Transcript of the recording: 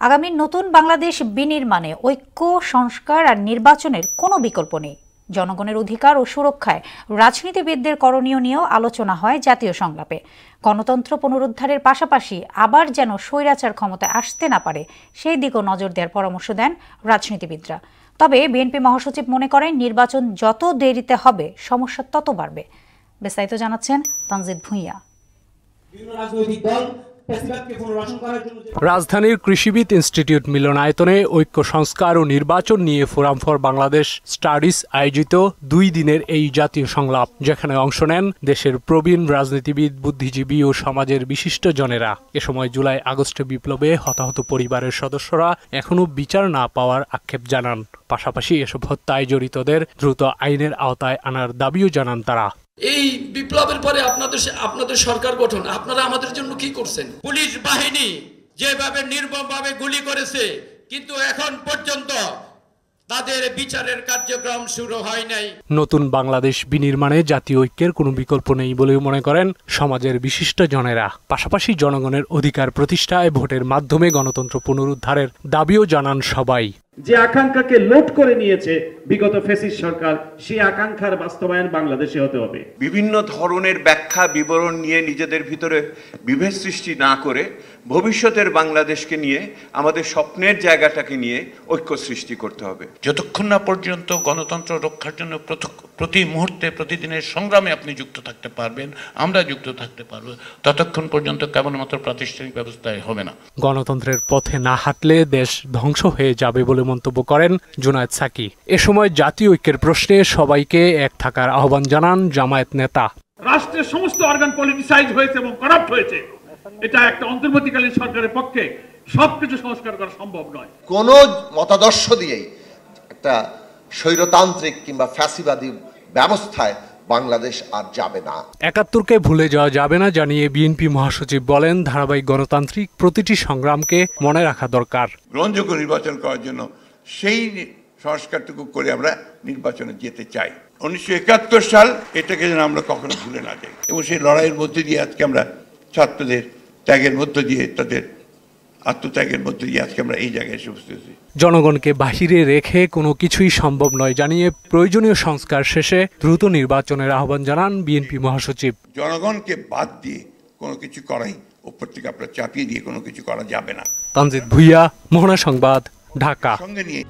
আগামী নতুন বাংলাদেশ বিনির্মাণে ঐক্য, সংস্কার আর নির্বাচনের কোনো বিকল্প নেই। জনগণের অধিকার ও সুরক্ষায় রাজনীতিবিদদের করণীয় নিয়েও আলোচনা হয় জাতীয় সংলাপে। গণতন্ত্র পুনরুদ্ধারের পাশাপাশি আবার যেন স্বৈরাচার ক্ষমতায় আসতে না পারে সেই দিকেও নজর দেওয়ার পরামর্শ দেন রাজনীতিবিদরা। তবে বিএনপি মহাসচিব মনে করেন নির্বাচন যত দেরিতে হবে সমস্যা তত বাড়বে। বিস্তারিত জানাচ্ছেন তানজিদ ভুঁইয়া। রাজধানীর কৃষিবিদ ইনস্টিটিউট মিলনায়তনে ঐক্য, সংস্কার ও নির্বাচন নিয়ে ফোরাম ফর বাংলাদেশ স্টাডিজ আয়োজিত 2 দিনের এই জাতীয় সংলাপ, যেখানে অংশ নেন দেশের প্রবীণ রাজনীতিবিদ, বুদ্ধিজীবী ও সমাজের বিশিষ্ট জনেরা। এ সময় জুলাই আগস্ট বিপ্লবে হতাহত পরিবারের সদস্যরা এখনও বিচার না পাওয়ার আক্ষেপ জানান। পাশাপাশি এসব হত্যায় জড়িতদের দ্রুত আইনের আওতায় আনার দাবিও জানান তারা। এই বিপ্লবের পরে আপনাদের সরকার গঠন, আপনারা আমাদের জন্য কি করছেন? পুলিশ বাহিনী যেভাবে নির্মমভাবে গুলি করেছে, কিন্তু এখন পর্যন্ত তাদের বিচারের কার্যক্রম শুরু হয় নাই। নতুন বাংলাদেশ বিনির্মাণে জাতীয় ঐক্যের কোনো বিকল্প নেই বলেও মনে করেন সমাজের বিশিষ্ট জনেরা। পাশাপাশি জনগণের অধিকার প্রতিষ্ঠায় ভোটের মাধ্যমে গণতন্ত্র পুনরুদ্ধারের দাবিও জানান সবাই। যে আকাঙ্ক্ষাকে লোট করে নিয়েছে বিগত ফ্যাসিস্ট সরকার, সেই আকাঙ্ক্ষার বাস্তবায়ন বাংলাদেশে হতে হবে। বিভিন্ন ধরনের ব্যাখ্যা বিবরণ নিয়ে নিজেদের ভিতরে বিভেদ সৃষ্টি না করে ভবিষ্যতের বাংলাদেশকে নিয়ে, আমাদের স্বপ্নের জায়গাটাকে নিয়ে ঐক্য সৃষ্টি করতে হবে। যতক্ষণ না পর্যন্ত গণতন্ত্র রক্ষার জন্য প্রতি মুহূর্তে প্রতিদিনের সংগ্রামে আপনি যুক্ত থাকতে পারবেন, আমরা যুক্ত থাকতে পারবো, ততক্ষণ পর্যন্ত কেবলমাত্র প্রাতিষ্ঠানিক ব্যবস্থায় হবে না। গণতন্ত্রের পথে না হাঁটলে দেশ ধ্বংস হয়ে যাবে বলে মন্তব্য করেন জুনায়েদ সাকি। এ সময় জাতীয় ঐক্যের প্রশ্নে সবাইকে এক থাকার আহ্বান জানান জামায়াত নেতা। রাষ্ট্রের সমস্ত অর্গান পলিটিসাইজ হয়েছে এবং করাপ্ট হয়েছে। এটা একটা অন্তর্বর্তীকালীন সরকারের পক্ষে সবকিছু সংস্কার করা সম্ভব নয়। কোন মতাদর্শ দিয়েই একটা স্বৈরতান্ত্রিক কিংবা ফ্যাসিবাদী ব্যবস্থায় বাংলাদেশ আর যাবে না। ৭১কে ভুলে যাওয়া যাবে না জানিয়ে বিএনপি মহাসচিব বলেন, ধারাবাহিক গণতান্ত্রিক প্রতিটি সংগ্রামকে মনে রাখা দরকার। গ্রহণযোগ্য নির্বাচন করার জন্য সেই সংস্কারটুকু করে আমরা নির্বাচনে যেতে চাই। 19৭১ সাল, এটাকে যেন আমরা কখনো ভুলে না যাই, এবং সেই লড়াইয়ের মধ্যে দিয়ে আজকে আমরা ছাত্রদের ত্যাগের মধ্য দিয়ে, তাদের আত্মত্যাগের মধ্যে দিয়ে আজকে আমরা এই জায়গায় এসে উপস্থিত হয়েছি। জনগণকে বাহিরে রেখে কোনো কিছুই সম্ভব নয় জানিয়ে প্রয়োজনীয় সংস্কার শেষে দ্রুত নির্বাচনের আহ্বান জানান বিএনপি মহাসচিব। জনগণকে বাদ দিয়ে কোনো কিছু করাই, উপর থেকে আপনারা চাপিয়ে দিয়ে কোনো কিছু করা যাবে না। তানজিদ ভুঁইয়া, মোহনা সংবাদ, ঢাকা। সঙ্গে নিয়ে